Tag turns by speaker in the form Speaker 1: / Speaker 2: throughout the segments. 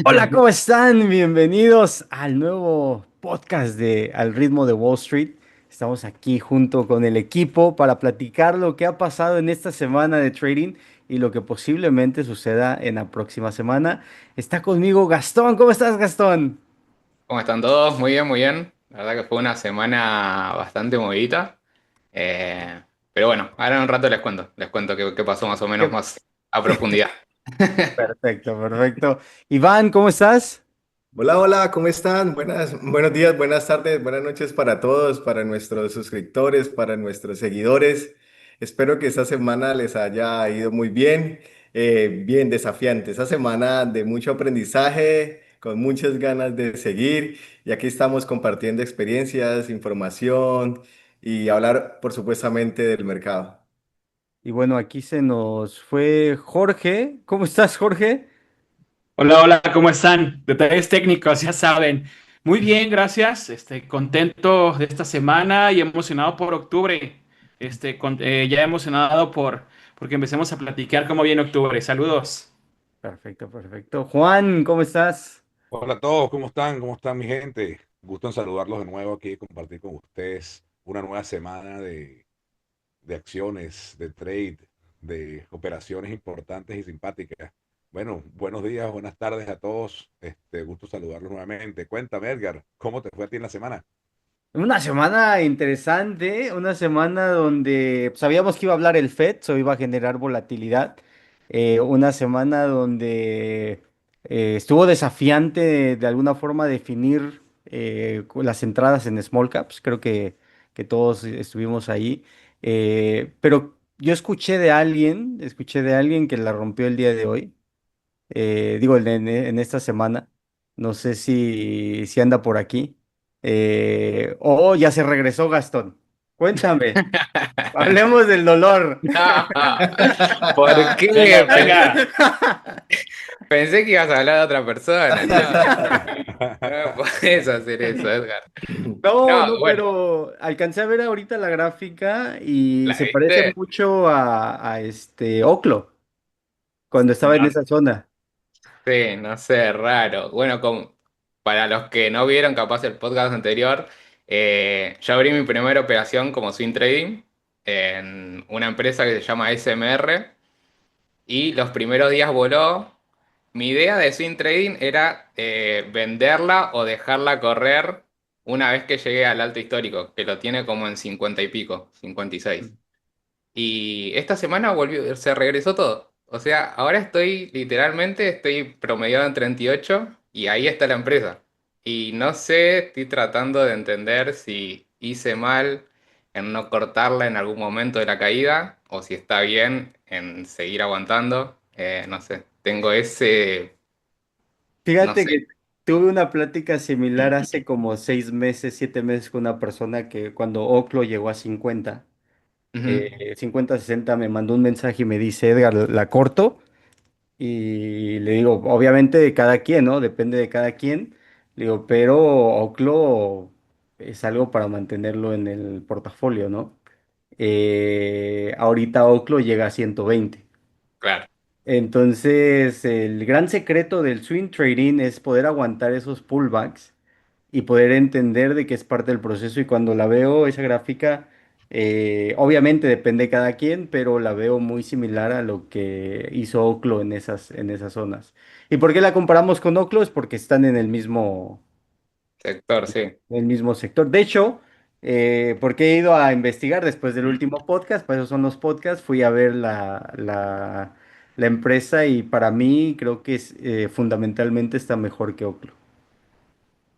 Speaker 1: Hola, ¿cómo están? Bienvenidos al nuevo podcast de Al ritmo de Wall Street. Estamos aquí junto con el equipo para platicar lo que ha pasado en esta semana de trading y lo que posiblemente suceda en la próxima semana. Está conmigo Gastón. ¿Cómo estás, Gastón?
Speaker 2: ¿Cómo están todos? Muy bien, muy bien. La verdad que fue una semana bastante movidita. Pero bueno, ahora en un rato les cuento qué pasó más o menos
Speaker 1: Qué-
Speaker 2: más a profundidad.
Speaker 1: Perfecto, perfecto. Iván, ¿cómo estás?
Speaker 3: Hola, hola, ¿cómo están? Buenos días, buenas tardes, buenas noches para todos, para nuestros suscriptores, para nuestros seguidores. Espero que esta semana les haya ido muy bien, bien desafiante. Esta semana de mucho aprendizaje, con muchas ganas de seguir. Y aquí estamos compartiendo experiencias, información y hablar, por supuestamente, del mercado.
Speaker 1: Y bueno, aquí se nos fue Jorge. ¿Cómo estás, Jorge?
Speaker 4: Hola, hola, ¿cómo están? Detalles técnicos, ya saben. Muy bien, gracias. Contento de esta semana y emocionado por octubre. Ya emocionado porque empecemos a platicar cómo viene octubre. Saludos.
Speaker 1: Perfecto, perfecto. Juan, ¿cómo estás?
Speaker 5: Hola a todos, ¿cómo están? ¿Cómo están mi gente? Gusto en saludarlos de nuevo aquí y compartir con ustedes una nueva semana de acciones, de trade, de operaciones importantes y simpáticas. Bueno, buenos días, buenas tardes a todos. Gusto saludarlos nuevamente. Cuéntame, Edgar, ¿cómo te fue a ti en la semana?
Speaker 1: Una semana interesante, una semana donde sabíamos que iba a hablar el Fed, eso iba a generar volatilidad. Una semana donde estuvo desafiante de alguna forma definir las entradas en small caps, creo que todos estuvimos ahí. Pero yo escuché de alguien que la rompió el día de hoy, digo, en esta semana. No sé si anda por aquí. O ya se regresó Gastón. Cuéntame, hablemos del dolor.
Speaker 2: No, ¿por
Speaker 4: Venga,
Speaker 2: qué?
Speaker 4: venga.
Speaker 2: Pensé que ibas a hablar de otra persona. No, no puedes hacer eso, Edgar.
Speaker 1: No,
Speaker 2: No,
Speaker 1: no,
Speaker 2: bueno,
Speaker 1: pero alcancé a ver ahorita la gráfica y
Speaker 2: ¿la
Speaker 1: se parece
Speaker 2: viste?
Speaker 1: mucho a este Oclo, cuando estaba en
Speaker 4: No,
Speaker 1: esa zona.
Speaker 2: Sí, no sé, raro. Bueno, para los que no vieron capaz el podcast anterior, yo abrí mi primera operación como swing trading en una empresa que se llama SMR y los primeros días voló. Mi idea de swing trading era venderla o dejarla correr una vez que llegue al alto histórico, que lo tiene como en 50 y pico, 56. Y esta semana volvió, se regresó todo. O sea, ahora estoy promediado en 38 y ahí está la empresa. Y no sé, estoy tratando de entender si hice mal en no cortarla en algún momento de la caída o si está bien en seguir aguantando. No sé, tengo no
Speaker 1: Fíjate
Speaker 2: sé.
Speaker 1: que tuve una plática similar hace como 6 meses, 7 meses con una persona que cuando Oclo llegó a 50.
Speaker 2: Ujú,
Speaker 1: 50-60 me mandó un mensaje y me dice, Edgar, la corto. Y le digo, obviamente de cada quien, ¿no? Depende de cada quien. Le digo, pero Oclo es algo para mantenerlo en el portafolio, ¿no? Ahorita Oclo llega a 120.
Speaker 2: claro.
Speaker 1: Entonces, el gran secreto del swing trading es poder aguantar esos pullbacks y poder entender de que es parte del proceso. Y cuando la veo, esa gráfica, obviamente depende de cada quien, pero la veo muy similar a lo que hizo Oclo en esas zonas. ¿Y por qué la comparamos con Oclo? Es porque están
Speaker 2: Sector, sí.
Speaker 1: en el mismo sector. De hecho, porque he ido a investigar después del último podcast, para eso son los podcasts, fui a ver la empresa y para mí creo que fundamentalmente está mejor que Oclo.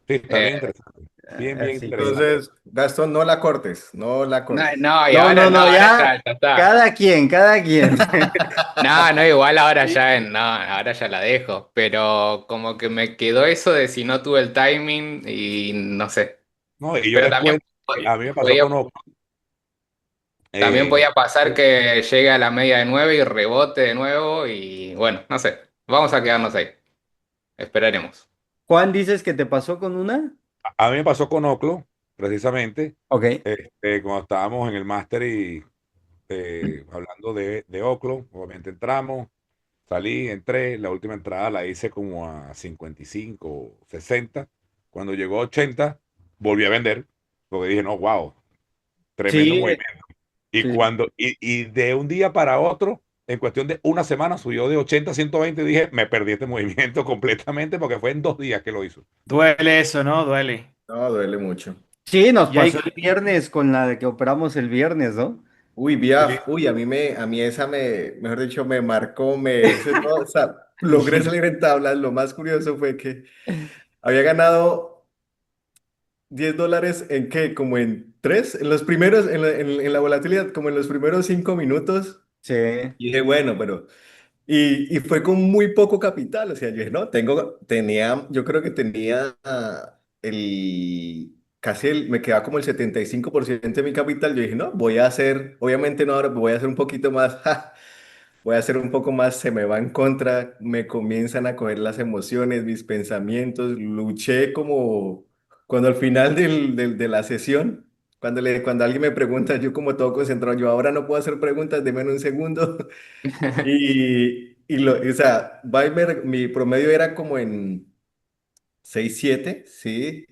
Speaker 5: Sí, está
Speaker 2: Eh,
Speaker 5: bien interesante. Bien, bien
Speaker 1: Así que...
Speaker 5: interesante.
Speaker 3: Entonces, Gastón, no la cortes, no la
Speaker 2: no,
Speaker 3: cortes.
Speaker 2: no, y
Speaker 1: No,
Speaker 2: ahora
Speaker 1: no,
Speaker 2: no,
Speaker 1: no,
Speaker 2: ahora
Speaker 1: ya,
Speaker 2: ya está.
Speaker 1: cada quien, cada quien.
Speaker 2: No, no, igual ahora
Speaker 1: Sí.
Speaker 2: ya, no, ahora ya la dejo, pero como que me quedó eso de si no tuve el timing y no sé,
Speaker 5: No, y yo
Speaker 2: pero
Speaker 5: les cuento que a mí me pasó
Speaker 2: podía,
Speaker 5: con Oco.
Speaker 2: también
Speaker 5: Eh,
Speaker 2: podía pasar que llegue a la media de 9 y rebote de nuevo y bueno, no sé, vamos a quedarnos ahí, esperaremos.
Speaker 1: Juan, ¿dices que te pasó con una?
Speaker 5: a mí me pasó con Oclo, precisamente,
Speaker 1: Ok.
Speaker 5: cuando estábamos en el máster y hablando de Oclo, obviamente entramos. Salí, entré, la última entrada la hice como a 55, 60. Cuando llegó a 80, volví a vender, porque dije, no, wow, tremendo
Speaker 1: Sí,
Speaker 5: movimiento. Y
Speaker 1: sí.
Speaker 5: y de un día para otro, en cuestión de una semana, subió de 80 a 120. Dije, me perdí este movimiento completamente porque fue en 2 días que lo hizo.
Speaker 4: Duele eso, ¿no? Duele.
Speaker 3: No, duele mucho.
Speaker 1: Sí, nos
Speaker 4: Y ahí,
Speaker 1: pasó el viernes con la de que operamos el viernes, ¿no?
Speaker 3: Uy,
Speaker 5: Sí.
Speaker 3: Biaf, uy, a mí esa mejor dicho, me marcó, o sea, logré salir en tablas. Lo más curioso fue que había ganado $10 en qué, como en tres, en los primeros, en la volatilidad, como en los primeros 5 minutos.
Speaker 1: Sí,
Speaker 3: Y dije, bueno, pero y fue con muy poco capital, o sea, yo dije, no, yo creo que tenía me quedaba como el 75% de mi capital. Yo dije, no, voy a hacer, obviamente no ahora, voy a hacer un poquito más, voy a hacer un poco más, se me va en contra, me comienzan a coger las emociones, mis pensamientos, luché como cuando al final de la sesión, cuando alguien me pregunta, yo como todo concentrado, yo ahora no puedo hacer preguntas, deme un segundo. O sea, mi promedio era como en 6,7, sí,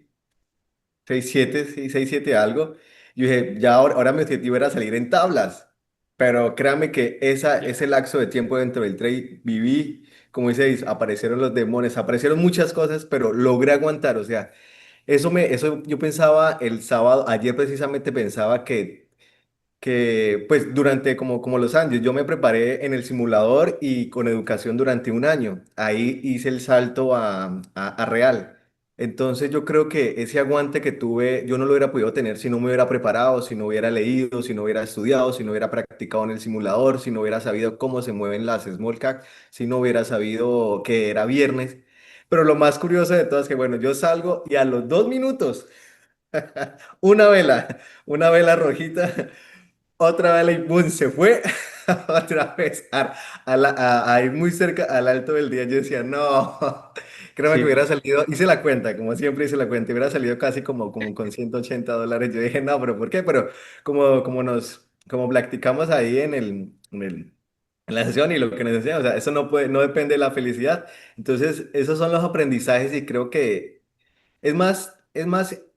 Speaker 3: 6,7, sí, 6,7 algo. Yo dije, ya ahora mi objetivo era salir en tablas, pero créame que ese
Speaker 4: ya.
Speaker 3: lapso de tiempo dentro del trade viví, como dices, aparecieron los demonios, aparecieron muchas cosas, pero logré aguantar, o sea, eso yo pensaba el sábado, ayer precisamente pensaba que pues durante como los años, yo me preparé en el simulador y con educación durante un año. Ahí hice el salto a real. Entonces yo creo que ese aguante que tuve, yo no lo hubiera podido tener si no me hubiera preparado, si no hubiera leído, si no hubiera estudiado, si no hubiera practicado en el simulador, si no hubiera sabido cómo se mueven las small caps, si no hubiera sabido que era viernes. Pero lo más curioso de todo es que, bueno, yo salgo y a los 2 minutos, una vela rojita. Otra vez y ¡pum! Se fue otra vez a ir muy cerca al alto del día. Yo decía, no, creo que
Speaker 1: sí.
Speaker 3: hubiera salido, hice la cuenta, como siempre hice la cuenta, hubiera salido casi como con $180. Yo dije, no, pero ¿por qué? Pero como practicamos ahí en la sesión y lo que nos enseñan, o sea, eso no depende de la felicidad. Entonces, esos son los aprendizajes y creo que es más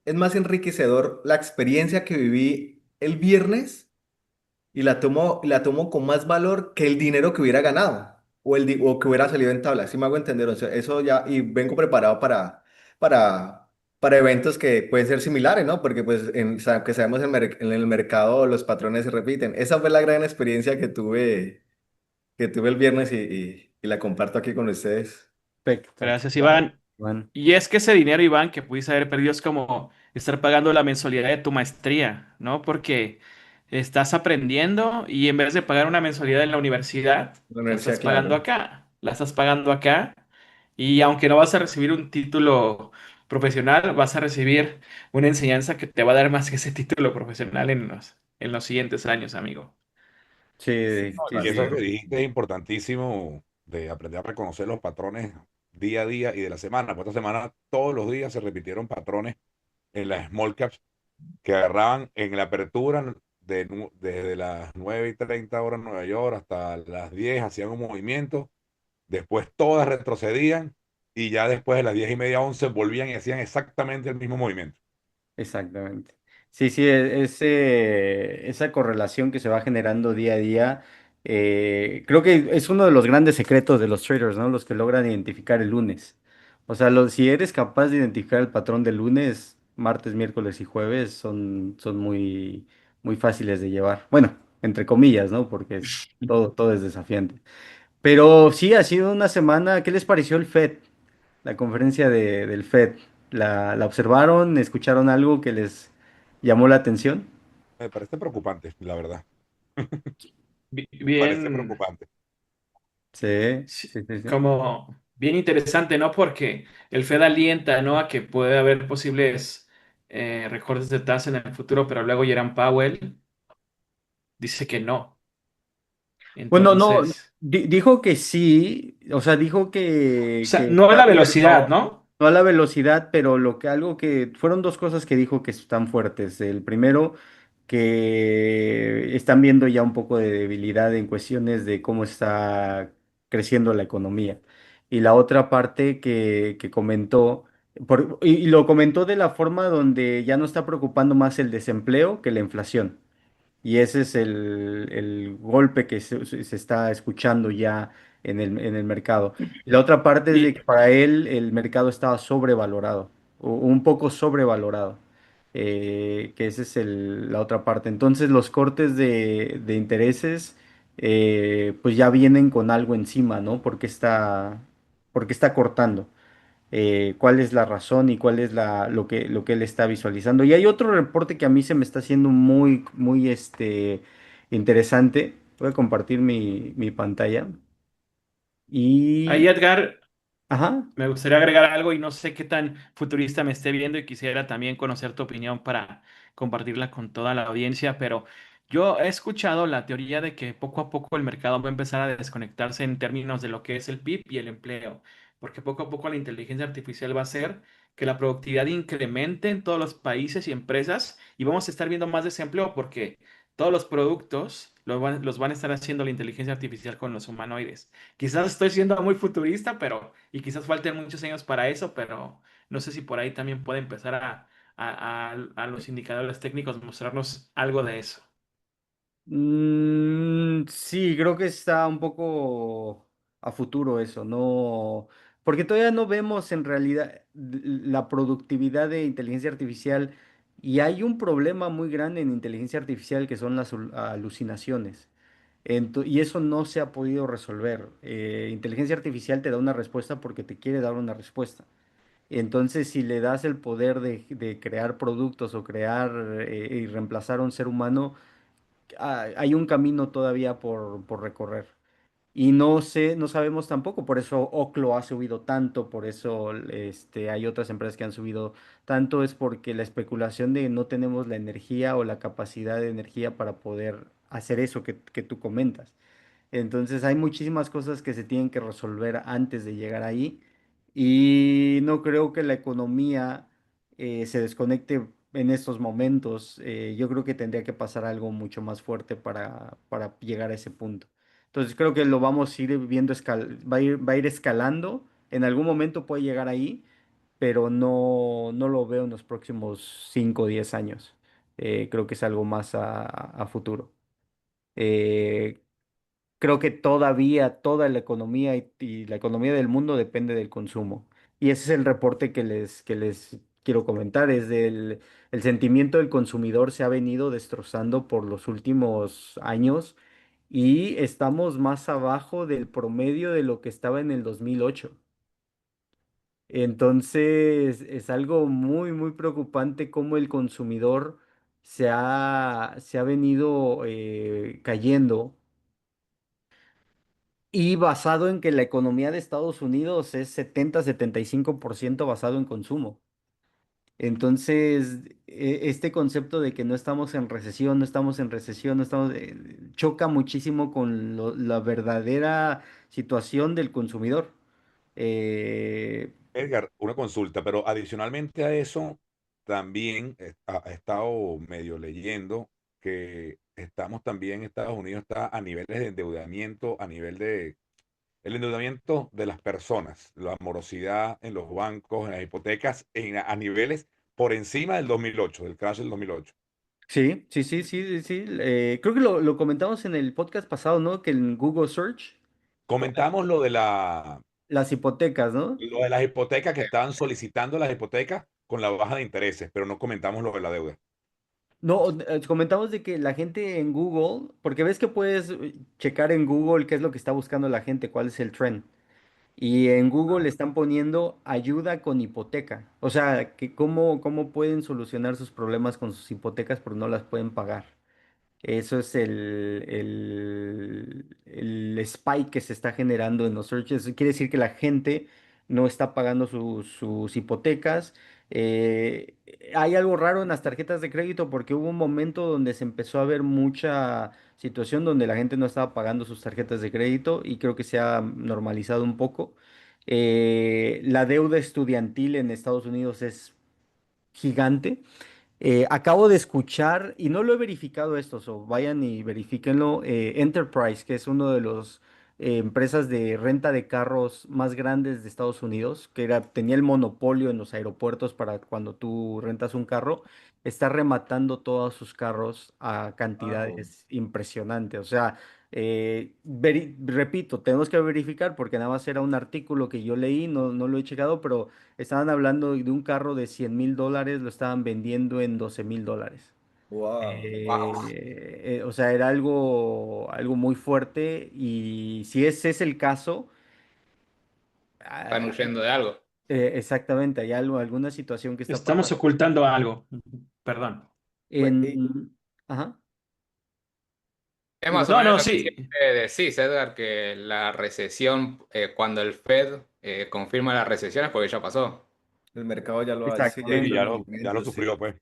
Speaker 3: enriquecedor la experiencia que viví el viernes y la tomo con más valor que el dinero que hubiera ganado o que hubiera salido en tabla. ¿Sí me hago entender? O sea, eso ya, y vengo preparado para, para eventos que pueden ser similares, ¿no? Porque pues que sabemos en el mercado los patrones se repiten. Esa fue la gran experiencia que tuve el viernes y la comparto aquí con ustedes.
Speaker 4: Gracias,
Speaker 1: Espectacular.
Speaker 4: Iván.
Speaker 1: Bueno,
Speaker 4: Y es que ese dinero, Iván, que pudiste haber perdido es como estar pagando la mensualidad de tu maestría, ¿no? Porque estás aprendiendo y en vez de pagar una mensualidad en la universidad,
Speaker 3: La
Speaker 4: la
Speaker 3: universidad,
Speaker 4: estás pagando
Speaker 3: claro.
Speaker 4: acá. La estás pagando acá. Y aunque no vas a recibir un título profesional, vas a recibir una enseñanza que te va a dar más que ese título profesional en los siguientes años, amigo.
Speaker 1: sí,
Speaker 3: Sí,
Speaker 1: sí,
Speaker 5: Y
Speaker 1: sí.
Speaker 5: eso
Speaker 3: totalmente.
Speaker 5: que dijiste es importantísimo de aprender a reconocer los patrones día a día y de la semana. Pues esta semana todos los días se repitieron patrones en las small caps que agarraban en la apertura desde las 9:30 horas Nueva York hasta las 10 hacían un movimiento, después todas retrocedían y ya después de las 10:30, 11 volvían y hacían exactamente el mismo movimiento.
Speaker 1: Exactamente. Sí, sí, esa correlación que se va generando día a día, creo que es uno de los grandes secretos de los traders, ¿no? Los que logran identificar el lunes. O sea, si eres capaz de identificar el patrón del lunes, martes, miércoles y jueves son muy, muy fáciles de llevar. Bueno, entre comillas, ¿no? Porque todo es desafiante. Pero sí, ha sido una semana. ¿Qué les pareció el FED? La conferencia del FED. ¿La observaron? ¿Escucharon algo que les llamó la atención?
Speaker 5: Me parece preocupante, la verdad. Me parece
Speaker 4: Bien,
Speaker 5: preocupante.
Speaker 1: Sí,
Speaker 4: sí,
Speaker 1: sí, sí, sí.
Speaker 4: como bien interesante, ¿no? Porque el Fed alienta, ¿no? A que puede haber posibles recortes de tasa en el futuro, pero luego Jerome Powell dice que no.
Speaker 1: Bueno, no,
Speaker 4: Entonces,
Speaker 1: dijo que sí, o sea, dijo
Speaker 4: o
Speaker 1: que,
Speaker 4: sea,
Speaker 1: que
Speaker 4: no a
Speaker 1: está
Speaker 4: la velocidad,
Speaker 1: abierto,
Speaker 4: ¿no?
Speaker 1: no a la velocidad, pero algo que fueron dos cosas que dijo que están fuertes. El primero, que están viendo ya un poco de debilidad en cuestiones de cómo está. creciendo la economía. Y la otra parte que comentó, y lo comentó de la forma donde ya no está preocupando más el desempleo que la inflación. Y ese es el golpe que se está escuchando ya en el mercado. Y la otra parte es de que
Speaker 4: Y
Speaker 1: para él el mercado estaba sobrevalorado, o un poco sobrevalorado, que esa es la otra parte. Entonces los cortes de intereses pues ya vienen con algo encima, ¿no? Porque está cortando cuál es la razón y cuál es lo que él está visualizando. Y hay otro reporte que a mí se me está haciendo muy interesante. Voy a compartir mi pantalla.
Speaker 4: ahí,
Speaker 1: Y,
Speaker 4: Edgar,
Speaker 1: ajá,
Speaker 4: me gustaría agregar algo y no sé qué tan futurista me esté viendo y quisiera también conocer tu opinión para compartirla con toda la audiencia, pero yo he escuchado la teoría de que poco a poco el mercado va a empezar a desconectarse en términos de lo que es el PIB y el empleo, porque poco a poco la inteligencia artificial va a hacer que la productividad incremente en todos los países y empresas y vamos a estar viendo más desempleo porque todos los productos los van a estar haciendo la inteligencia artificial con los humanoides. Quizás estoy siendo muy futurista, pero y quizás falten muchos años para eso, pero no sé si por ahí también puede empezar a los indicadores técnicos mostrarnos algo de eso.
Speaker 1: sí, creo que está un poco a futuro eso, ¿no? Porque todavía no vemos en realidad la productividad de inteligencia artificial y hay un problema muy grande en inteligencia artificial que son las alucinaciones. Y eso no se ha podido resolver. Inteligencia artificial te da una respuesta porque te quiere dar una respuesta. Entonces, si le das el poder de crear productos o crear y reemplazar a un ser humano, hay un camino todavía por recorrer. Y no sé, no sabemos tampoco, por eso Oclo ha subido tanto, por eso hay otras empresas que han subido tanto, es porque la especulación de no tenemos la energía o la capacidad de energía para poder hacer eso que tú comentas. Entonces hay muchísimas cosas que se tienen que resolver antes de llegar ahí y no creo que la economía se desconecte en estos momentos. Yo creo que tendría que pasar algo mucho más fuerte para llegar a ese punto. Entonces creo que lo vamos a ir viendo, va a ir escalando. En algún momento puede llegar ahí, pero no lo veo en los próximos 5 o 10 años. Creo que es algo más a futuro. Eh, Creo que todavía toda la economía y la economía del mundo depende del consumo. Y ese es el reporte que les quiero comentar, es el sentimiento del consumidor se ha venido destrozando por los últimos años y estamos más abajo del promedio de lo que estaba en el 2008. Entonces es algo muy preocupante cómo el consumidor se ha venido cayendo y basado en que la economía de Estados Unidos es 70-75% basado en consumo. Entonces, este concepto de que no estamos en recesión, no estamos en recesión, no estamos, choca muchísimo con la verdadera situación del consumidor. Eh,
Speaker 5: Edgar, una consulta, pero adicionalmente a eso, también he estado medio leyendo que estamos también, Estados Unidos está a niveles de endeudamiento, a nivel de, el endeudamiento de las personas, la morosidad en los bancos, en las hipotecas, a niveles por encima del 2008, del crash del 2008.
Speaker 1: sí. Creo que lo comentamos en el podcast pasado, ¿no? Que en Google Search,
Speaker 5: Comentamos
Speaker 1: las hipotecas, ¿no?
Speaker 5: lo de las hipotecas que estaban solicitando las hipotecas con la baja de intereses, pero no comentamos lo de la deuda.
Speaker 1: No, comentamos de que la gente en Google, porque ves que puedes checar en Google qué es lo que está buscando la gente, cuál es el trend. Y en Google le están poniendo ayuda con hipoteca. O sea, que cómo pueden solucionar sus problemas con sus hipotecas, pero no las pueden pagar. Eso es el spike que se está generando en los searches. Quiere decir que la gente no está pagando sus hipotecas. Eh, Hay algo raro en las tarjetas de crédito porque hubo un momento donde se empezó a ver mucha situación donde la gente no estaba pagando sus tarjetas de crédito y creo que se ha normalizado un poco. La deuda estudiantil en Estados Unidos es gigante. Acabo de escuchar, y no lo he verificado esto, so vayan y verifíquenlo, Enterprise, que es uno empresas de renta de carros más grandes de Estados Unidos, que tenía el monopolio en los aeropuertos para cuando tú rentas un carro, está rematando todos sus carros a
Speaker 3: Wow.
Speaker 1: cantidades impresionantes. O sea, repito, tenemos que verificar porque nada más era un artículo que yo leí, no lo he checado, pero estaban hablando de un carro de $100,000, lo estaban vendiendo en $12,000.
Speaker 3: Wow.
Speaker 1: O sea, era algo muy fuerte y si ese es el caso,
Speaker 2: Están
Speaker 1: ah,
Speaker 2: huyendo de algo.
Speaker 1: exactamente, hay algo, alguna situación que está
Speaker 4: Estamos
Speaker 1: pasando.
Speaker 4: ocultando algo. Perdón.
Speaker 3: Bueno,
Speaker 1: En, ajá,
Speaker 2: Es más o
Speaker 4: No,
Speaker 2: menos
Speaker 4: no,
Speaker 2: lo que
Speaker 4: sí.
Speaker 2: siempre decís, Edgar, que la recesión, cuando el Fed confirma la recesión es porque ya pasó.
Speaker 3: el mercado ya lo ha, sí, ya
Speaker 5: Sí,
Speaker 3: hizo
Speaker 1: exactamente,
Speaker 3: el
Speaker 5: ya lo
Speaker 3: movimiento,
Speaker 5: sufrió,
Speaker 3: sí.
Speaker 5: pues.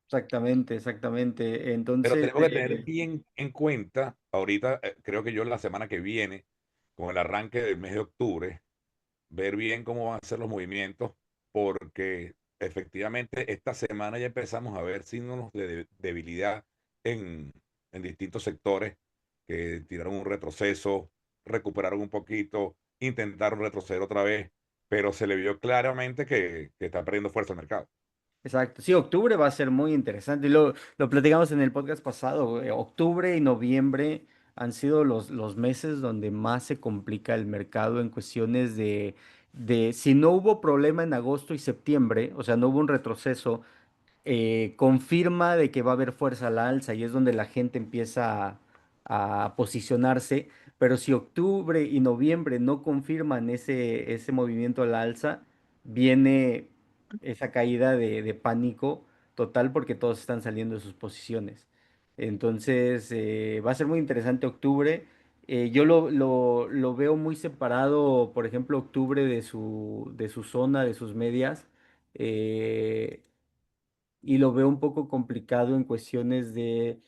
Speaker 1: exactamente, exactamente.
Speaker 5: Pero
Speaker 1: Entonces,
Speaker 5: tenemos que tener bien en cuenta, ahorita, creo que yo la semana que viene, con el arranque del mes de octubre, ver bien cómo van a ser los movimientos, porque efectivamente esta semana ya empezamos a ver signos de debilidad en, en distintos sectores que tiraron un retroceso, recuperaron un poquito, intentaron retroceder otra vez, pero se le vio claramente que está perdiendo fuerza el mercado.
Speaker 1: exacto, sí, octubre va a ser muy interesante. Y lo platicamos en el podcast pasado. Octubre y noviembre han sido los meses donde más se complica el mercado en cuestiones de si no hubo problema en agosto y septiembre, o sea, no hubo un retroceso, confirma de que va a haber fuerza a la alza y es donde la gente empieza a posicionarse, pero si octubre y noviembre no confirman ese movimiento a la alza, viene esa caída de pánico total porque todos están saliendo de sus posiciones. Entonces, va a ser muy interesante octubre. Yo lo veo muy separado, por ejemplo, octubre de su zona, de sus medias. Eh, y lo veo un poco complicado en cuestiones de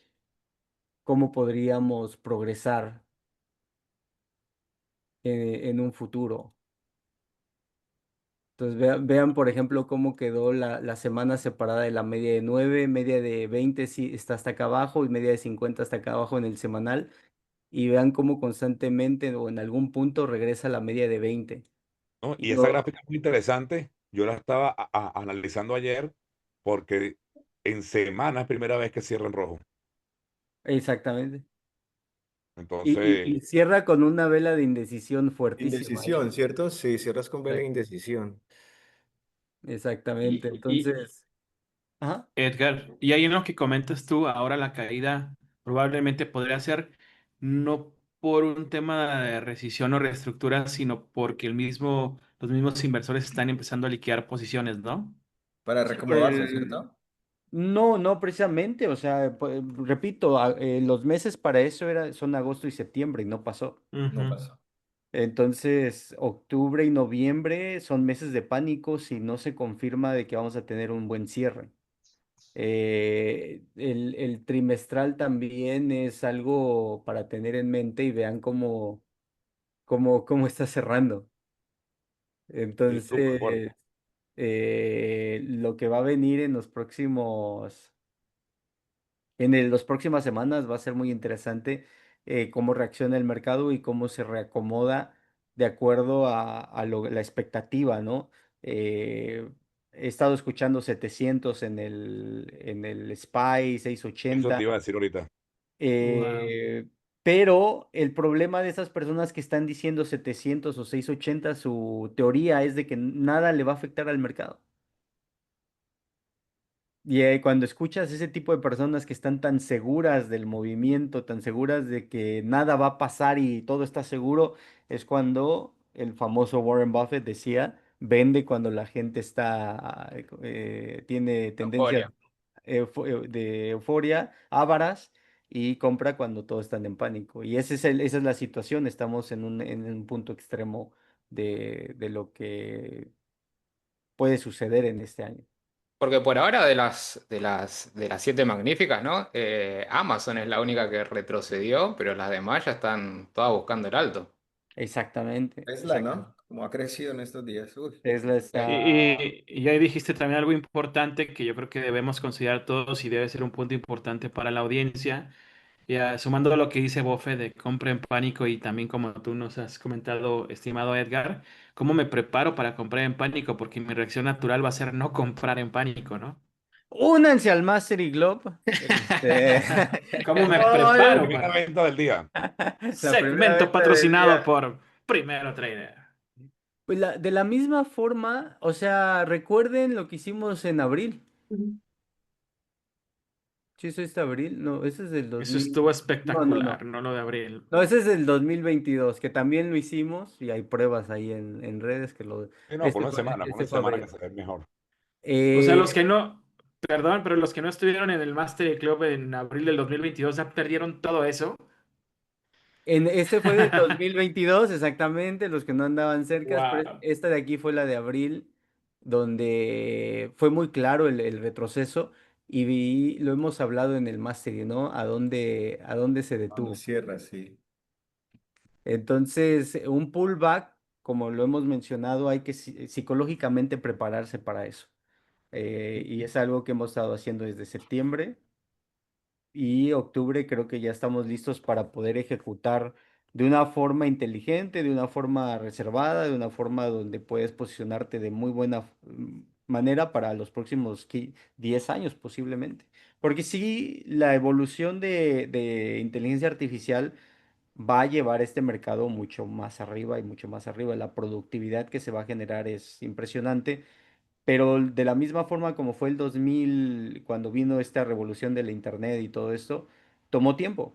Speaker 1: cómo podríamos progresar en un futuro. Entonces, vean, por ejemplo, cómo quedó la semana separada de la media de 9, media de 20 sí, está hasta acá abajo y media de 50 hasta acá abajo en el semanal. Y vean cómo constantemente o en algún punto regresa la media de 20.
Speaker 5: ¿No?
Speaker 1: Y
Speaker 5: Y esa
Speaker 1: lo,
Speaker 5: gráfica es muy interesante. Yo la estaba analizando ayer porque en semana es primera vez que cierra en rojo.
Speaker 1: exactamente. Y
Speaker 5: Entonces,
Speaker 1: cierra con una vela de indecisión fuertísima.
Speaker 3: Indecisión, ¿cierto? Sí, cierras con vela de
Speaker 1: Exact-
Speaker 3: indecisión.
Speaker 1: Exactamente.
Speaker 4: Y
Speaker 1: Entonces, ajá.
Speaker 4: Edgar, y ahí en lo que comentas tú, ahora la caída probablemente podría ser no por un tema de rescisión o reestructura, sino porque los mismos inversores están empezando a liquidar posiciones, ¿no?
Speaker 3: Para
Speaker 1: Sí, por
Speaker 3: reacomodarse, ¿cierto?
Speaker 1: no, no precisamente, o sea, repito, los meses para eso son agosto y septiembre y no pasó.
Speaker 3: No
Speaker 4: Ujú.
Speaker 3: pasó.
Speaker 1: Entonces, octubre y noviembre son meses de pánico si no se confirma de que vamos a tener un buen cierre. El trimestral también es algo para tener en mente y vean cómo está cerrando.
Speaker 5: sí, súper fuerte.
Speaker 1: Entonces, lo que va a venir las próximas semanas va a ser muy interesante, cómo reacciona el mercado y cómo se reacomoda de acuerdo a la expectativa, ¿no? Eh, He estado escuchando 700 en el SPY,
Speaker 5: Eso te
Speaker 1: 680.
Speaker 5: iba a decir ahorita.
Speaker 4: Wow.
Speaker 1: eh, pero el problema de esas personas que están diciendo 700 o 680, su teoría es de que nada le va a afectar al mercado. Y cuando escuchas ese tipo de personas que están tan seguras del movimiento, tan seguras de que nada va a pasar y todo está seguro, es cuando el famoso Warren Buffett decía, vende cuando la gente tiene tendencias
Speaker 2: Euforia.
Speaker 1: de euforia, ávaras, y compra cuando todos están en pánico. Y esa es la situación, estamos en un punto extremo de lo que puede suceder en este año.
Speaker 2: Porque por ahora de las siete magníficas, ¿no? Amazon es la única que retrocedió, pero las demás ya están todas buscando el alto.
Speaker 1: Exactamente,
Speaker 3: Tesla,
Speaker 1: exactamente.
Speaker 3: ¿no? Como ha crecido en estos días. Uy,
Speaker 1: Tesla
Speaker 2: Eh,
Speaker 1: está,
Speaker 4: Y ahí dijiste también algo importante que yo creo que debemos considerar todos y debe ser un punto importante para la audiencia. Ya, sumando a lo que dice Bofe de compra en pánico y también como tú nos has comentado, estimado Edgar, ¿cómo me preparo para comprar en pánico? Porque mi reacción natural va a ser no comprar en pánico, ¿no?
Speaker 1: Únanse al Mastery Globe.
Speaker 4: ¿Cómo me
Speaker 1: No,
Speaker 4: preparo
Speaker 5: Primera
Speaker 4: para?
Speaker 5: venta del día.
Speaker 1: la primera
Speaker 4: Segmento
Speaker 1: venta del
Speaker 4: patrocinado
Speaker 1: día.
Speaker 4: por Primero Trader.
Speaker 1: Pues de la misma forma, o sea, recuerden lo que hicimos en abril. ¿Sí es este abril? No, ese es del
Speaker 4: Eso estuvo
Speaker 1: 2000. No, no,
Speaker 4: espectacular,
Speaker 1: no.
Speaker 4: no lo de abril.
Speaker 1: No, ese es del 2022, que también lo hicimos y hay pruebas ahí en redes que lo.
Speaker 5: Sí, no,
Speaker 1: Este fue,
Speaker 5: por una
Speaker 1: este fue
Speaker 5: semana que
Speaker 1: abril.
Speaker 5: se ve mejor.
Speaker 4: O sea,
Speaker 1: Eh,
Speaker 4: los que no, perdón, pero los que no estuvieron en el Master Club en abril del 2022 ya perdieron todo eso.
Speaker 1: este fue del 2022, exactamente, los que no andaban cerca, pero
Speaker 4: Wow.
Speaker 1: esta de aquí fue la de abril, donde fue muy claro el retroceso y lo hemos hablado en el Mastery, ¿no? A dónde se
Speaker 3: Cuando
Speaker 1: detuvo.
Speaker 3: cierra, sí.
Speaker 1: Entonces, un pullback, como lo hemos mencionado, hay que psicológicamente prepararse para eso. Y es algo que hemos estado haciendo desde septiembre y octubre. Creo que ya estamos listos para poder ejecutar de una forma inteligente, de una forma reservada, de una forma donde puedes posicionarte de muy buena manera para los próximos 10 años posiblemente. Porque sí, la evolución de inteligencia artificial va a llevar este mercado mucho más arriba y mucho más arriba. La productividad que se va a generar es impresionante, pero de la misma forma como fue el 2000, cuando vino esta revolución de la internet y todo esto, tomó tiempo,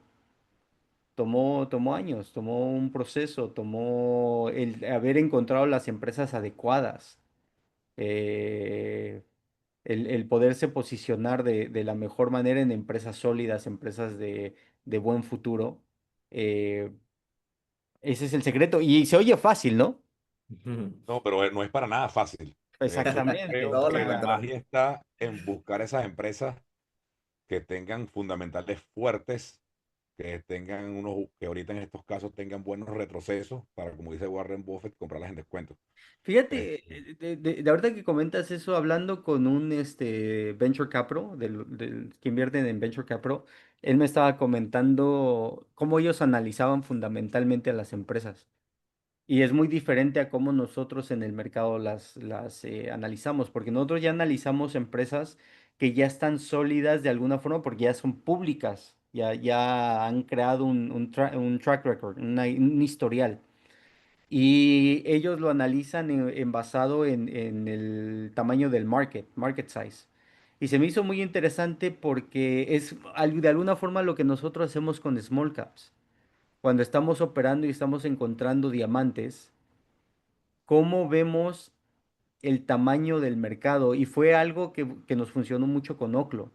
Speaker 1: tomó años, tomó un proceso, tomó el haber encontrado las empresas adecuadas, eh, el poderse posicionar de la mejor manera en empresas sólidas, empresas de buen futuro. eh, Ese es el secreto. Y se oye fácil, ¿no?
Speaker 3: Ujú.
Speaker 5: No, pero no es para nada fácil. De hecho, yo
Speaker 1: Exactamente.
Speaker 5: creo
Speaker 3: Todo lo
Speaker 5: que la
Speaker 3: contrario.
Speaker 5: magia está en buscar esas empresas que tengan fundamentales fuertes, que tengan que ahorita en estos casos tengan buenos retrocesos para, como dice Warren Buffett, comprarlas en descuento.
Speaker 1: Fíjate,
Speaker 5: Este,
Speaker 1: de ahorita que comentas eso, hablando con un Venture Capital, que invierten en Venture Capital, él me estaba comentando cómo ellos analizaban fundamentalmente a las empresas. Y es muy diferente a cómo nosotros en el mercado las analizamos, porque nosotros ya analizamos empresas que ya están sólidas de alguna forma porque ya son públicas, ya han creado un track record, un historial. Y ellos lo analizan en basado en el tamaño del market size. Y se me hizo muy interesante porque es de alguna forma lo que nosotros hacemos con small caps. Cuando estamos operando y estamos encontrando diamantes, cómo vemos el tamaño del mercado. Y fue algo que nos funcionó mucho con Oclo.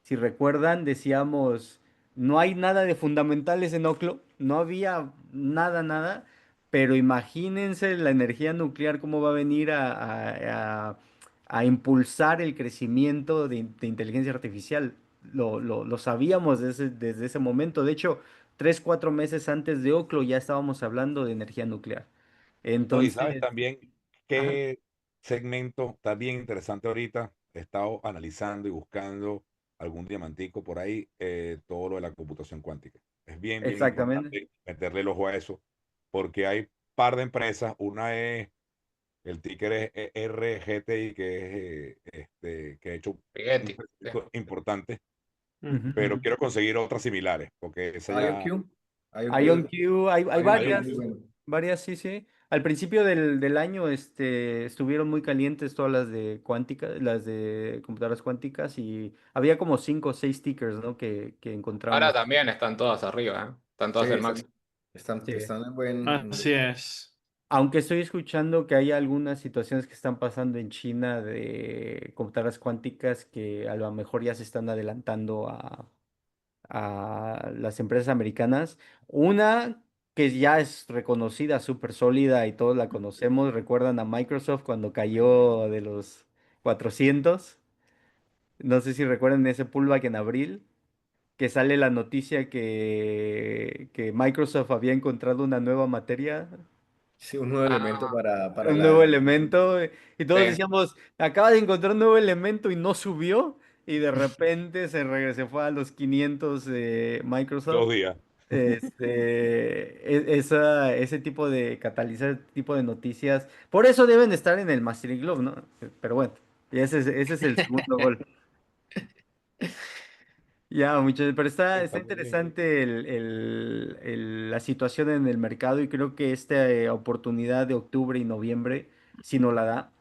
Speaker 1: Si recuerdan, decíamos, no hay nada de fundamentales en Oclo, no había nada, nada, pero imagínense la energía nuclear, cómo va a venir a impulsar el crecimiento de inteligencia artificial. Lo sabíamos desde ese momento. De hecho, 3, 4 meses antes de Oclo ya estábamos hablando de energía nuclear.
Speaker 5: no, y sabes
Speaker 1: Entonces,
Speaker 5: también
Speaker 1: ajá,
Speaker 5: qué segmento está bien interesante ahorita. He estado analizando y buscando algún diamantico por ahí, todo lo de la computación cuántica. Es bien, bien
Speaker 1: exactamente.
Speaker 5: importante meterle el ojo a eso, porque hay par de empresas. Una es, el ticker es RGTI, que es que ha hecho un
Speaker 2: Spaghetti, sí.
Speaker 5: crecimiento importante,
Speaker 1: Ujú,
Speaker 4: Ujú.
Speaker 5: pero
Speaker 1: ujú.
Speaker 5: quiero conseguir otras similares, porque esa ya,
Speaker 3: IonQ. IonQ es,
Speaker 1: IonQ, hay
Speaker 3: IonQ es muy
Speaker 1: varias,
Speaker 3: bueno.
Speaker 1: varias, sí, sí. Al principio del año, estuvieron muy calientes todas las de cuánticas, las de computadoras cuánticas y había como 5 o 6 stickers, ¿no? Que
Speaker 2: Ahora
Speaker 1: encontramos.
Speaker 2: también están todas arriba, ¿eh? Están
Speaker 3: Sí,
Speaker 2: todas el máximo.
Speaker 1: Sí.
Speaker 3: están en buen.
Speaker 4: Así es.
Speaker 1: Aunque estoy escuchando que hay algunas situaciones que están pasando en China de computadoras cuánticas que a lo mejor ya se están adelantando a las empresas americanas. Una que ya es reconocida, súper sólida y todos la conocemos. ¿Recuerdan a Microsoft cuando cayó de los 400? No sé si recuerdan ese pullback en abril, que sale la noticia que Microsoft había encontrado una nueva materia,
Speaker 3: Sí, un nuevo elemento
Speaker 2: Ah,
Speaker 3: para
Speaker 1: un nuevo
Speaker 3: la.
Speaker 1: elemento, y todos
Speaker 2: sí.
Speaker 1: decíamos, acaba de encontrar un nuevo elemento y no subió. y de repente se fue a los 500
Speaker 5: Dos
Speaker 1: Microsoft.
Speaker 5: días.
Speaker 1: Ese tipo de catalizar, ese tipo de noticias, por eso deben estar en el Mastering Glove, ¿no? Pero bueno, y ese es el segundo gol. Ya, muchachos, pero está
Speaker 5: Está muy bien.
Speaker 1: interesante la situación en el mercado y creo que esta oportunidad de octubre y noviembre, si no la da,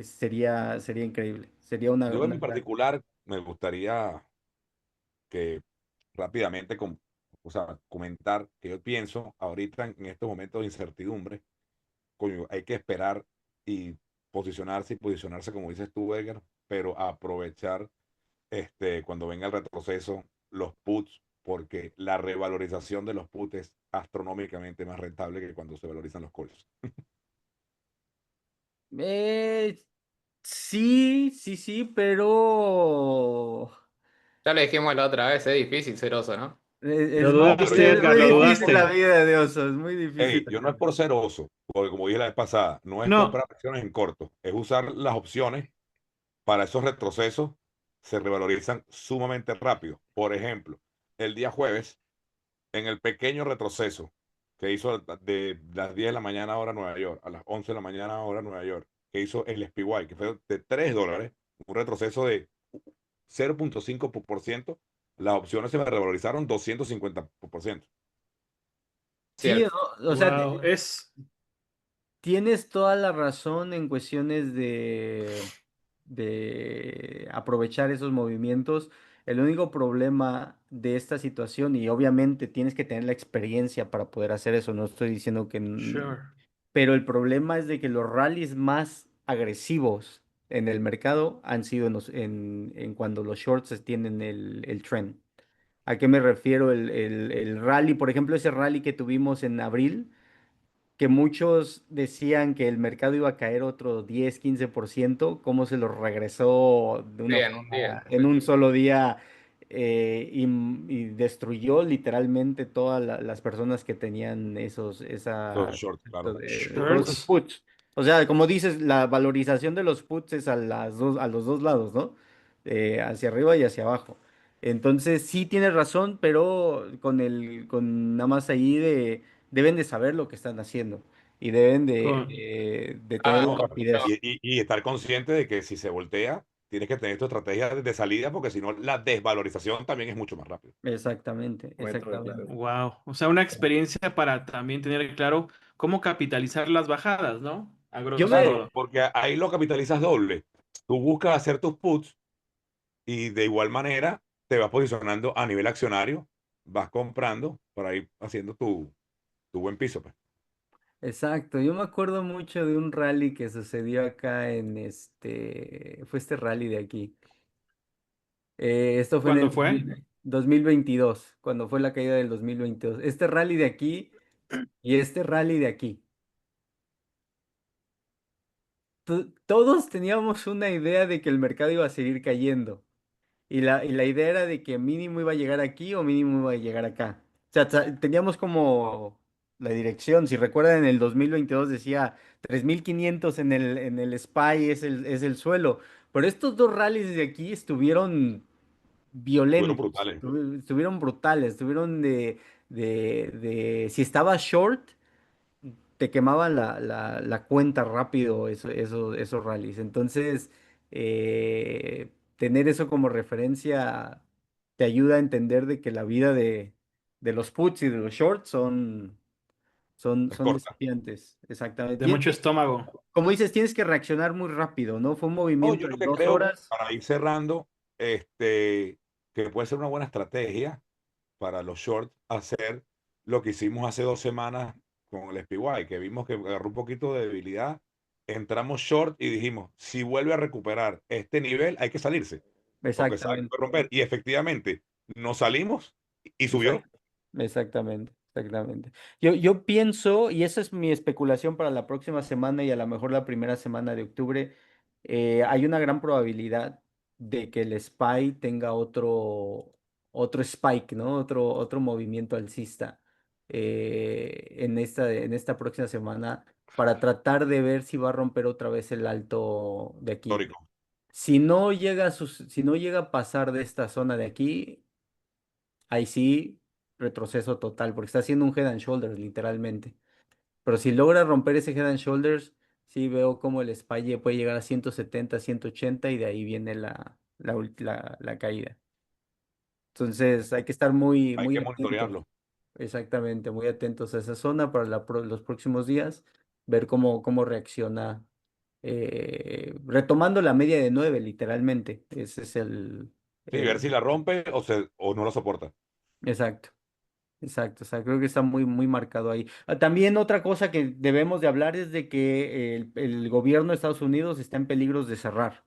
Speaker 1: sería increíble. Sería una,
Speaker 5: Yo en
Speaker 1: una
Speaker 5: mi
Speaker 1: gran...
Speaker 5: particular me gustaría que rápidamente, o sea, comentar que yo pienso ahorita en estos momentos de incertidumbre, coño, hay que esperar y posicionarse, como dices tú, Edgar, pero aprovechar cuando venga el retroceso, los puts, porque la revalorización de los puts es astronómicamente más rentable que cuando se valorizan los calls.
Speaker 1: Eh, sí, sí, sí, pero...
Speaker 2: Ya lo dijimos la otra vez, es difícil ser oso, ¿no?
Speaker 4: Lo
Speaker 5: No, pero
Speaker 4: dudaste,
Speaker 1: Es
Speaker 5: yo,
Speaker 4: Edgar,
Speaker 1: muy
Speaker 4: lo
Speaker 5: yo,
Speaker 1: difícil la
Speaker 4: dudaste.
Speaker 1: vida de oso, es muy difícil.
Speaker 5: hey, yo no es por ser oso, porque como dije la vez pasada, no es
Speaker 4: No,
Speaker 5: comprar acciones en corto, es usar las opciones para esos retrocesos, se revalorizan sumamente rápido. Por ejemplo, el día jueves, en el pequeño retroceso que hizo de las 10 de la mañana hora Nueva York a las 11 de la mañana hora Nueva York, que hizo el SPY, que fue de $3, un retroceso de 0,5%, las opciones se me revalorizaron 250%.
Speaker 2: Sí,
Speaker 1: Sí, o sea,
Speaker 4: wow, es
Speaker 1: tienes toda la razón en cuestiones de aprovechar esos movimientos. El único problema de esta situación, y obviamente tienes que tener la experiencia para poder hacer eso, no estoy diciendo que...
Speaker 4: sure.
Speaker 1: Pero el problema es de que los rallies más agresivos en el mercado han sido en cuando los shorts tienen el trend. ¿A qué me refiero? El rally, por ejemplo, ese rally que tuvimos en abril que muchos decían que el mercado iba a caer otro 10-15%, cómo se lo regresó de
Speaker 2: sí,
Speaker 1: una
Speaker 2: en un día.
Speaker 1: forma, en un solo día, y destruyó literalmente todas las personas que tenían
Speaker 5: Los shorts, claro.
Speaker 1: con esos
Speaker 4: Shirts
Speaker 1: puts. O sea, como dices, la valorización de los puts es a los dos lados, ¿no? Hacia arriba y hacia abajo. Entonces, sí tienes razón, pero con nada más ahí deben de saber lo que están haciendo y deben
Speaker 4: con
Speaker 1: de tener
Speaker 2: Ah,
Speaker 1: la
Speaker 5: No,
Speaker 1: rapidez.
Speaker 5: y estar consciente de que si se voltea, tienes que tener tu estrategia de salida, porque si no, la desvalorización también es mucho más rápido.
Speaker 1: Exactamente,
Speaker 3: Momento de claro.
Speaker 1: exactamente.
Speaker 4: wow. O sea, una experiencia para también tener claro cómo capitalizar las bajadas, ¿no? A
Speaker 1: Yo
Speaker 4: grosso
Speaker 1: me,
Speaker 5: Claro,
Speaker 4: modo.
Speaker 5: porque ahí lo capitalizas doble. Tú buscas hacer tus puts y de igual manera te vas posicionando a nivel accionario, vas comprando para ir haciendo tu buen piso, pues.
Speaker 1: exacto, yo me acuerdo mucho de un rally que sucedió acá fue este rally de aquí. Esto fue en el
Speaker 4: ¿Cuándo fue?
Speaker 1: 2022, cuando fue la caída del 2022. Este rally de aquí y este rally de aquí. Todos teníamos una idea de que el mercado iba a seguir cayendo. Y la idea era de que mínimo iba a llegar aquí o mínimo iba a llegar acá. O sea, teníamos como la dirección. Si recuerdan, en el 2022 decía 3.500 en el SPY es el suelo. Pero estos dos rallies de aquí estuvieron
Speaker 5: Fueron
Speaker 1: violentos,
Speaker 5: brutales.
Speaker 1: estuvieron brutales, estuvieron si estaba short te quemaban la cuenta rápido esos rallies. Entonces, tener eso como referencia te ayuda a entender de que la vida de los puts y de los shorts son,
Speaker 5: Es
Speaker 1: son
Speaker 5: corta.
Speaker 1: desafiantes. Exactamente.
Speaker 4: De mucho estómago.
Speaker 1: Como dices, tienes que reaccionar muy rápido, ¿no? Fue un
Speaker 5: No,
Speaker 1: movimiento
Speaker 5: yo
Speaker 1: de
Speaker 5: lo que
Speaker 1: dos
Speaker 5: creo,
Speaker 1: horas.
Speaker 5: para ir cerrando, que puede ser una buena estrategia para los shorts hacer lo que hicimos hace 2 semanas con el SPY, que vimos que agarró un poquito de debilidad. Entramos short y dijimos, si vuelve a recuperar este nivel, hay que salirse, porque sabe que
Speaker 1: Exactamente.
Speaker 5: puede romper. Y efectivamente, nos salimos y subió.
Speaker 1: Exactamente, exactamente. Yo pienso, y esa es mi especulación para la próxima semana y a lo mejor la primera semana de octubre, hay una gran probabilidad de que el SPY tenga otro spike, ¿no? Otro movimiento alcista en esta próxima semana para tratar de ver si va a romper otra vez el alto de aquí.
Speaker 5: Histórico.
Speaker 1: Si no llega a pasar de esta zona de aquí, ahí sí, retroceso total, porque está haciendo un head and shoulders, literalmente. Pero si logra romper ese head and shoulders, sí veo como el SPY puede llegar a 170, 180 y de ahí viene la caída. Entonces hay que estar muy,
Speaker 5: Hay
Speaker 1: muy
Speaker 5: que
Speaker 1: atentos.
Speaker 5: monitorearlo.
Speaker 1: Exactamente, muy atentos a esa zona para los próximos días, ver cómo reacciona, retomando la media de 9 literalmente. Ese es
Speaker 5: Sí, ver
Speaker 1: el-
Speaker 5: si la rompe o no la soporta.
Speaker 1: exacto, exacto. O sea, creo que está muy, muy marcado ahí. También otra cosa que debemos de hablar es de que el gobierno de Estados Unidos está en peligros de cerrar.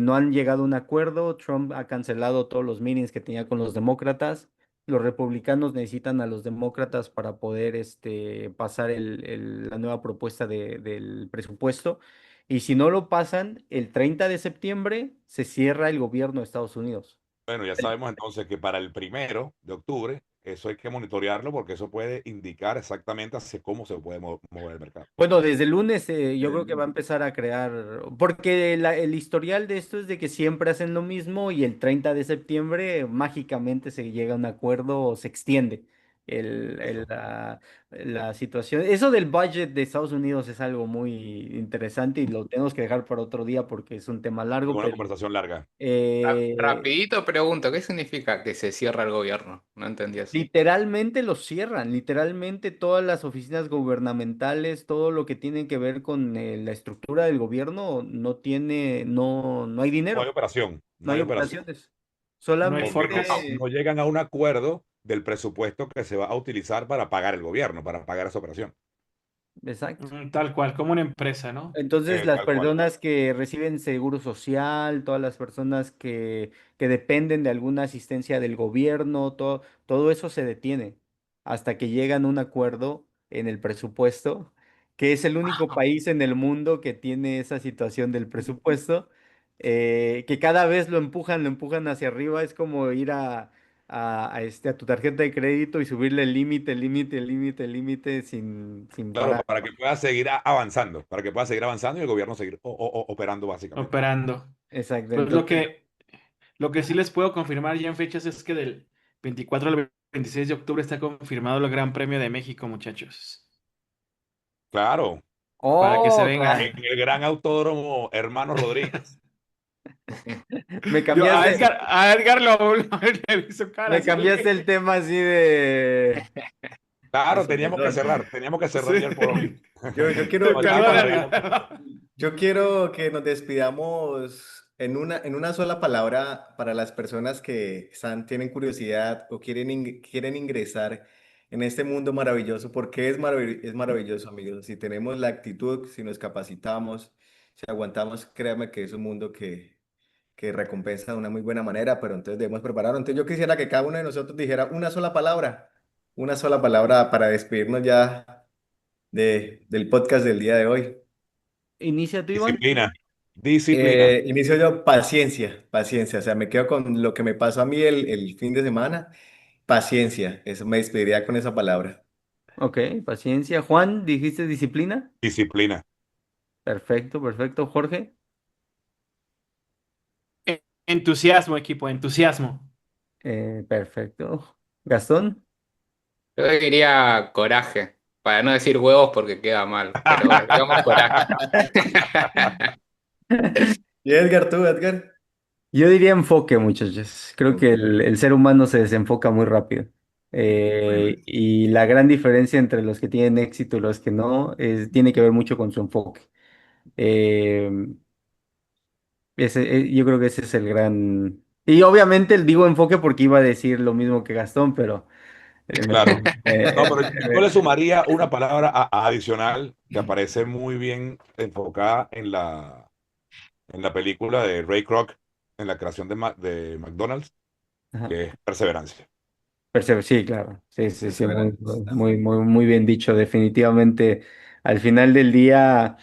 Speaker 1: No han llegado a un acuerdo. Trump ha cancelado todos los meetings que tenía con los demócratas. Los republicanos necesitan a los demócratas para poder pasar la nueva propuesta del presupuesto. Y si no lo pasan, el 30 de septiembre se cierra el gobierno de Estados Unidos.
Speaker 5: Bueno, ya sabemos entonces que para el 1 de octubre, eso hay que monitorearlo porque eso puede indicar exactamente hacia cómo se puede mover el mercado.
Speaker 1: Bueno, desde el lunes yo creo que va a
Speaker 3: El-
Speaker 1: empezar a crear, porque el historial de esto es de que siempre hacen lo mismo y el 30 de septiembre mágicamente se llega a un acuerdo o se extiende el, el-
Speaker 5: Eso.
Speaker 1: la, la situación. Eso del budget de Estados Unidos es algo muy interesante y lo tenemos que dejar para otro día porque es un tema largo,
Speaker 5: Una
Speaker 1: pero
Speaker 5: conversación larga.
Speaker 1: eh,
Speaker 2: Rapidito pregunto, ¿qué significa que se cierra el gobierno? No entendí eso.
Speaker 1: literalmente los cierran, literalmente todas las oficinas gubernamentales, todo lo que tiene que ver con la estructura del gobierno no hay
Speaker 5: No hay
Speaker 1: dinero,
Speaker 5: operación,
Speaker 1: no
Speaker 5: no
Speaker 1: hay
Speaker 5: hay operación.
Speaker 1: operaciones.
Speaker 4: No hay
Speaker 5: Porque
Speaker 4: forecast.
Speaker 5: no
Speaker 1: Solamente,
Speaker 5: llegan a un acuerdo del presupuesto que se va a utilizar para pagar el gobierno, para pagar esa operación.
Speaker 1: exacto.
Speaker 4: Tal cual, como una empresa, ¿no?
Speaker 1: Entonces, las
Speaker 5: Tal cual.
Speaker 1: personas que reciben seguro social, todas las personas que dependen de alguna asistencia del gobierno, todo eso se detiene hasta que llegan a un acuerdo en el presupuesto, que es el único país en el mundo que tiene esa situación del presupuesto, que cada vez lo empujan hacia arriba. Es como ir a tu tarjeta de crédito y subirle el límite, el límite, el límite, el límite sin
Speaker 5: Claro,
Speaker 1: parar.
Speaker 5: para que pueda seguir avanzando, para que pueda seguir avanzando y el gobierno seguir operando básicamente.
Speaker 4: Operando.
Speaker 1: Exacto.
Speaker 4: Pues
Speaker 1: Entonces,
Speaker 4: lo que sí les puedo confirmar ya en fechas es que del 24 al 26 de octubre está confirmado el Gran Premio de México, muchachos.
Speaker 5: Claro,
Speaker 4: Para que se
Speaker 1: oh,
Speaker 4: venga.
Speaker 5: en el gran autódromo Hermanos Rodríguez.
Speaker 1: me
Speaker 4: Yo
Speaker 1: cambiaste,
Speaker 4: A Edgar le vi su cara,
Speaker 1: me
Speaker 4: así como
Speaker 1: cambiaste
Speaker 4: que.
Speaker 1: el tema así de...
Speaker 5: Claro,
Speaker 3: Listo, perdón.
Speaker 5: teníamos que
Speaker 4: Sí.
Speaker 5: cerrar ya el por hoy.
Speaker 3: Yo quiero, yo
Speaker 5: Estábamos
Speaker 3: quiero,
Speaker 5: arreglando.
Speaker 4: Perdona.
Speaker 3: yo quiero que nos despidamos en una sola palabra para las personas que tienen curiosidad o quieren ingresar en este mundo maravilloso, porque es maravilloso, amigos. Si tenemos la actitud, si nos capacitamos, si aguantamos, créame que es un mundo que recompensa de una muy buena manera, pero entonces debemos prepararlo. Entonces yo quisiera que cada uno de nosotros dijera una sola palabra para despedirnos ya del podcast del día de hoy.
Speaker 1: Inicia tú, Iván.
Speaker 5: Disciplina, disciplina.
Speaker 3: Inicio yo, paciencia, o sea, me quedo con lo que me pasó a mí el fin de semana, paciencia, eso me despediría con esa palabra.
Speaker 1: Ok, paciencia. Juan, ¿dijiste disciplina?
Speaker 5: Disciplina.
Speaker 1: Perfecto, perfecto. Jorge,
Speaker 4: Entusiasmo, equipo, entusiasmo.
Speaker 1: perfecto. Gastón.
Speaker 2: Yo diría coraje, para no decir huevos porque queda mal, pero digamos coraje.
Speaker 3: Y Edgar, tú, Edgar.
Speaker 1: Yo diría enfoque, muchachos. Creo que
Speaker 3: Ok,
Speaker 1: el ser humano se desenfoca muy rápido.
Speaker 3: bueno,
Speaker 1: Y la gran diferencia entre los que tienen éxito y los que no tiene que ver mucho con su enfoque. Eh, yo creo que ese es el gran... Y obviamente digo enfoque porque iba a decir lo mismo que Gastón, pero
Speaker 5: Claro. No, pero yo le
Speaker 1: me-
Speaker 5: sumaría una palabra adicional que aparece muy bien enfocada en la película de Ray Kroc, en la creación de McDonald's,
Speaker 1: ajá.
Speaker 5: que es perseverancia.
Speaker 1: Sí, claro. Sí, sí, sí, muy,
Speaker 3: perseverancia, está muy
Speaker 1: muy,
Speaker 3: bien.
Speaker 1: muy, muy bien dicho. Definitivamente, al final del día,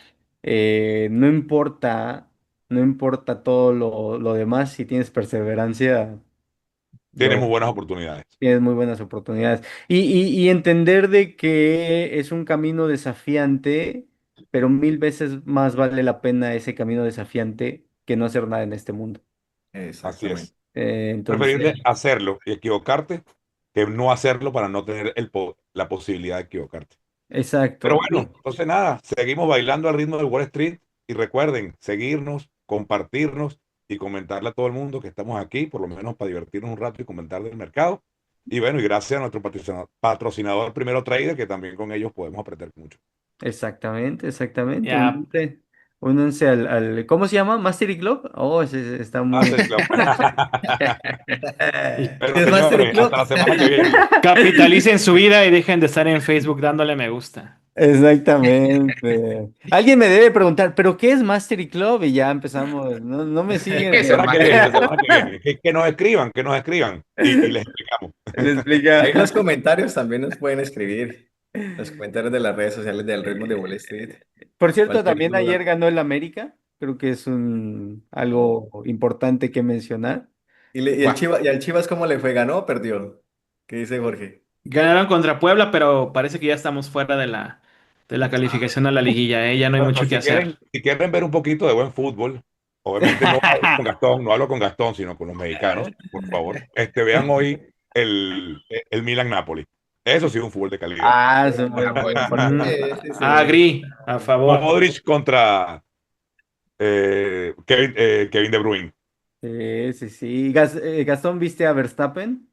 Speaker 1: no importa, no importa todo lo demás, si tienes perseverancia,
Speaker 5: Tiene
Speaker 1: lo,
Speaker 5: muy buenas oportunidades.
Speaker 1: tienes muy buenas oportunidades. Y entender de que es un camino desafiante, pero mil veces más vale la pena ese camino desafiante que no hacer nada en este mundo.
Speaker 5: Así es.
Speaker 3: Exactamente.
Speaker 1: Entonces,
Speaker 5: Preferible hacerlo y equivocarte que no hacerlo para no tener la posibilidad de equivocarte. Pero
Speaker 1: exacto.
Speaker 5: bueno, entonces nada, seguimos bailando al ritmo de Wall Street y recuerden seguirnos, compartirnos y comentarle a todo el mundo que estamos aquí, por lo menos para divertirnos un rato y comentar del mercado. Y bueno, y gracias a nuestro patrocinador Primero Trader, que también con ellos podemos aprender mucho.
Speaker 1: Exactamente, exactamente.
Speaker 4: Ya.
Speaker 1: Únanse ¿cómo se llama? Mastery Club. Oh, ese está muy.
Speaker 5: Master Club.
Speaker 4: Y
Speaker 5: Bueno,
Speaker 3: ¿Es Master
Speaker 5: señores,
Speaker 3: Club?
Speaker 5: hasta la semana que viene.
Speaker 4: capitalicen su vida y dejen de estar en Facebook dándole me gusta.
Speaker 1: Exactamente. Alguien me debe preguntar, ¿pero qué es Mastery Club? Y ya empezamos. No, no me
Speaker 2: ¿Qué
Speaker 1: siguen.
Speaker 2: es el
Speaker 5: Semana que viene, la
Speaker 2: Master Club?
Speaker 5: semana que viene. Que nos escriban y les explicamos.
Speaker 1: Le
Speaker 3: Ahí en los
Speaker 1: explica.
Speaker 3: comentarios también nos pueden escribir. Los comentarios de las redes sociales del ritmo de Wall Street.
Speaker 1: Por cierto,
Speaker 3: Cualquier
Speaker 1: también ayer
Speaker 3: duda.
Speaker 1: ganó el América. Creo que es algo importante que mencionar.
Speaker 3: ¿Y el
Speaker 2: Buah.
Speaker 3: Chivas, y al Chivas cómo le fue? ¿Ganó o perdió? ¿Qué dice Jorge?
Speaker 4: Ganaron contra Puebla, pero parece que ya estamos fuera de la calificación a la liguilla, ¿eh? Ya no hay
Speaker 5: Pero
Speaker 4: mucho que hacer.
Speaker 5: si quieren ver un poquito de buen fútbol, obviamente no hablo con Gastón, no hablo con Gastón, sino con los mexicanos, por favor. Vean hoy el Milan Napoli. Eso sí, un fútbol de calidad.
Speaker 1: Ah, súper
Speaker 2: Ah,
Speaker 1: buen
Speaker 2: buenísimo.
Speaker 4: Mm,
Speaker 1: partido.
Speaker 3: Sí, sí.
Speaker 4: Agri, a favor.
Speaker 5: Modric contra Kevin De Bruyne.
Speaker 1: Sí, sí, sí. Gastón, ¿viste a Verstappen?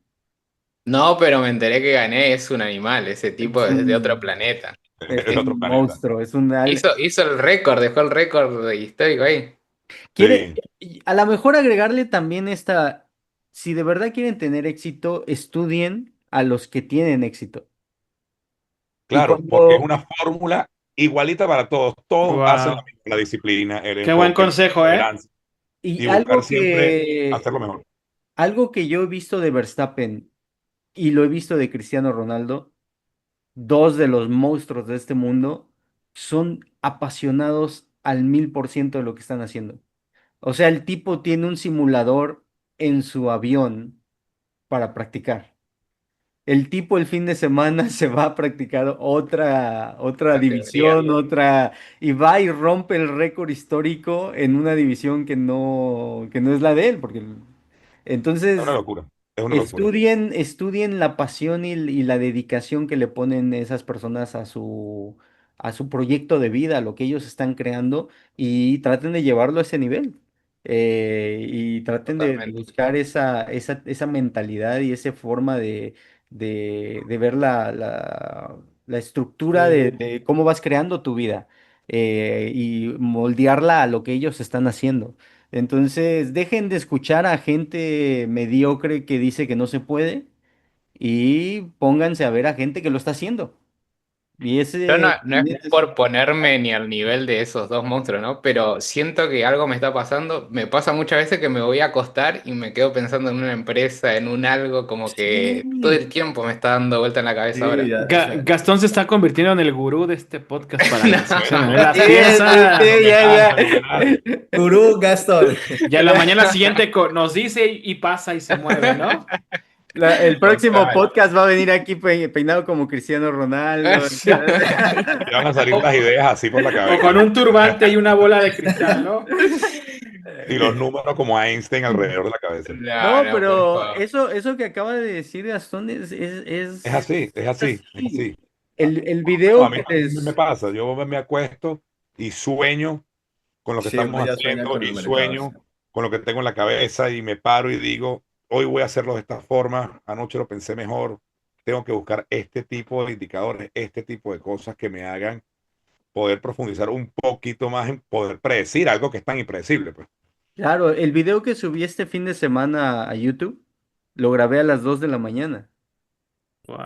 Speaker 2: No, pero me enteré que gané, es un animal, ese tipo
Speaker 1: Es
Speaker 2: es de otro
Speaker 1: un,
Speaker 2: planeta.
Speaker 5: Es
Speaker 1: es
Speaker 5: otro
Speaker 1: un
Speaker 5: planeta.
Speaker 1: monstruo,
Speaker 2: Hizo el récord, dejó el récord histórico ahí.
Speaker 1: quiere,
Speaker 5: Sí,
Speaker 1: a lo mejor agregarle también si de verdad quieren tener éxito, estudien a los que tienen éxito. Y
Speaker 5: claro, porque es
Speaker 1: cuando,
Speaker 5: una fórmula igualita para todos. Todos hacen
Speaker 4: Wow.
Speaker 5: la disciplina, el
Speaker 4: Qué buen
Speaker 5: enfoque, la
Speaker 4: consejo, ¿eh?
Speaker 5: perseverancia
Speaker 1: y
Speaker 5: y buscar siempre hacerlo mejor.
Speaker 1: algo que yo he visto de Verstappen y lo he visto de Cristiano Ronaldo, dos de los monstruos de este mundo, son apasionados al 1000% de lo que están haciendo. O sea, el tipo tiene un simulador en su avión para practicar. El tipo el fin de semana se va a practicar otra
Speaker 2: Categoría.
Speaker 1: división, y va y rompe el récord histórico en una división que no es la de él,
Speaker 5: Es una
Speaker 1: entonces
Speaker 5: locura, es una locura.
Speaker 1: estudien la pasión y la dedicación que le ponen esas personas a su proyecto de vida, a lo que ellos están creando, y traten de llevarlo a ese nivel. Y traten de
Speaker 2: Totalmente.
Speaker 1: buscar esa mentalidad y esa forma de ver la estructura de cómo vas creando tu vida, y moldearla a lo que ellos están haciendo. Entonces, dejen de escuchar a gente mediocre que dice que no se puede y pónganse a ver a gente que lo está haciendo. Y
Speaker 2: Yo no,
Speaker 1: ese
Speaker 2: no es
Speaker 1: también es.
Speaker 2: por ponerme ni al nivel de esos dos monstruos, ¿no? Pero siento que algo me está pasando. Me pasa muchas veces que me voy a acostar y me quedo pensando en una empresa, en un algo, como que todo
Speaker 1: Sí,
Speaker 2: el tiempo me está dando vuelta en la cabeza
Speaker 3: Sí,
Speaker 2: ahora.
Speaker 3: ya,
Speaker 4: Gastón se está convirtiendo en el gurú de este podcast para la discusión, ¿eh?
Speaker 5: Fenomenal,
Speaker 4: Las
Speaker 1: sí, sí,
Speaker 4: piensa.
Speaker 1: sí,
Speaker 5: fenomenal,
Speaker 1: ya,
Speaker 5: fenomenal.
Speaker 3: Gurú Gastón.
Speaker 4: Ya la mañana siguiente nos dice y pasa y se mueve, ¿no?
Speaker 1: El próximo
Speaker 2: Total.
Speaker 1: podcast va a venir aquí peinado como Cristiano Ronaldo.
Speaker 5: Te van a salir las ideas así por la
Speaker 4: O con
Speaker 5: cabeza.
Speaker 4: un turbante y una bola de cristal, ¿no?
Speaker 5: Y los números como Einstein alrededor de la cabeza.
Speaker 2: No,
Speaker 1: No,
Speaker 2: no, por
Speaker 1: pero
Speaker 2: favor.
Speaker 1: eso que acaba de decir Gastón
Speaker 5: Es así, es así, es
Speaker 1: así.
Speaker 5: así.
Speaker 1: El
Speaker 5: No,
Speaker 1: video
Speaker 5: a mí
Speaker 1: que
Speaker 5: también me pasa. Yo me acuesto y sueño con lo que
Speaker 3: Sí, uno
Speaker 5: estamos
Speaker 3: ya sueña
Speaker 5: haciendo
Speaker 3: con los
Speaker 5: y
Speaker 3: mercados.
Speaker 5: sueño con lo que tengo en la cabeza y me paro y digo, hoy voy a hacerlo de esta forma, anoche lo pensé mejor, tengo que buscar este tipo de indicadores, este tipo de cosas que me hagan poder profundizar un poquito más en poder predecir algo que es tan impredecible, pues.
Speaker 1: Claro, el video que subí este fin de semana a YouTube, lo grabé a las 2 de la mañana.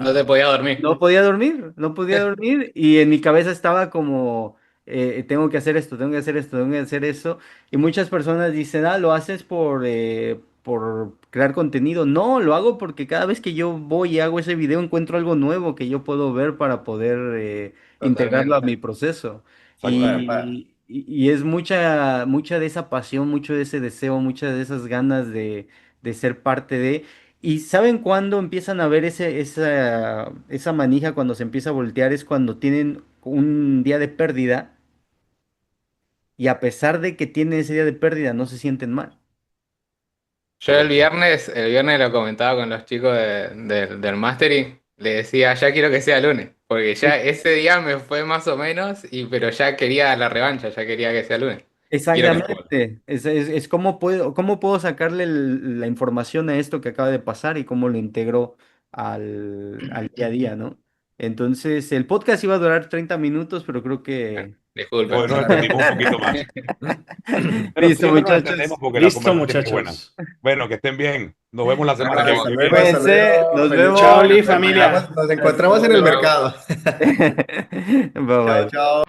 Speaker 2: No te
Speaker 4: Wow.
Speaker 2: podía dormir.
Speaker 1: No podía dormir, no podía dormir, y en mi cabeza estaba como, tengo que hacer esto, tengo que hacer esto, tengo que hacer eso, y muchas personas dicen, lo haces por crear contenido. No, lo hago porque cada vez que yo voy y hago ese video encuentro algo nuevo que yo puedo ver para poder integrarlo a
Speaker 2: Totalmente.
Speaker 1: mi proceso.
Speaker 3: Exactamente.
Speaker 1: Y es mucha de esa pasión, mucho de ese deseo, muchas de esas ganas de ser parte de... ¿Y saben cuándo empiezan a ver esa manija cuando se empieza a voltear? Es cuando tienen un día de pérdida y a pesar de que tienen ese día de pérdida, no se sienten mal.
Speaker 2: Yo el viernes lo comentaba con los chicos del mastering, le decía, ya quiero que sea lunes, porque ya ese día me fue más o menos, pero ya quería la revancha, ya quería que sea lunes. Quiero que juegue.
Speaker 1: Exactamente. Es cómo puedo sacarle la información a esto que acaba de pasar y cómo lo integro al día a día, ¿no? Entonces, el podcast iba a durar 30 minutos, pero creo que...
Speaker 2: Disculpen.
Speaker 5: Hoy nos extendimos un poquito más. Pero
Speaker 1: Listo,
Speaker 5: siempre nos extendemos
Speaker 1: muchachos.
Speaker 5: porque la
Speaker 4: Listo,
Speaker 5: conversación es buena.
Speaker 4: muchachos.
Speaker 5: Bueno, que estén bien. Nos vemos la semana que
Speaker 2: vemos.
Speaker 3: Hasta
Speaker 5: viene.
Speaker 3: luego, hasta
Speaker 1: Cuídense,
Speaker 3: luego.
Speaker 1: nos
Speaker 3: Feliz
Speaker 1: vemos.
Speaker 4: Chao,
Speaker 3: noche.
Speaker 4: Lee, familia.
Speaker 3: Nos encontramos en el
Speaker 2: Chao.
Speaker 3: mercado.
Speaker 1: Bye
Speaker 3: Chao,
Speaker 1: bye.
Speaker 3: chao.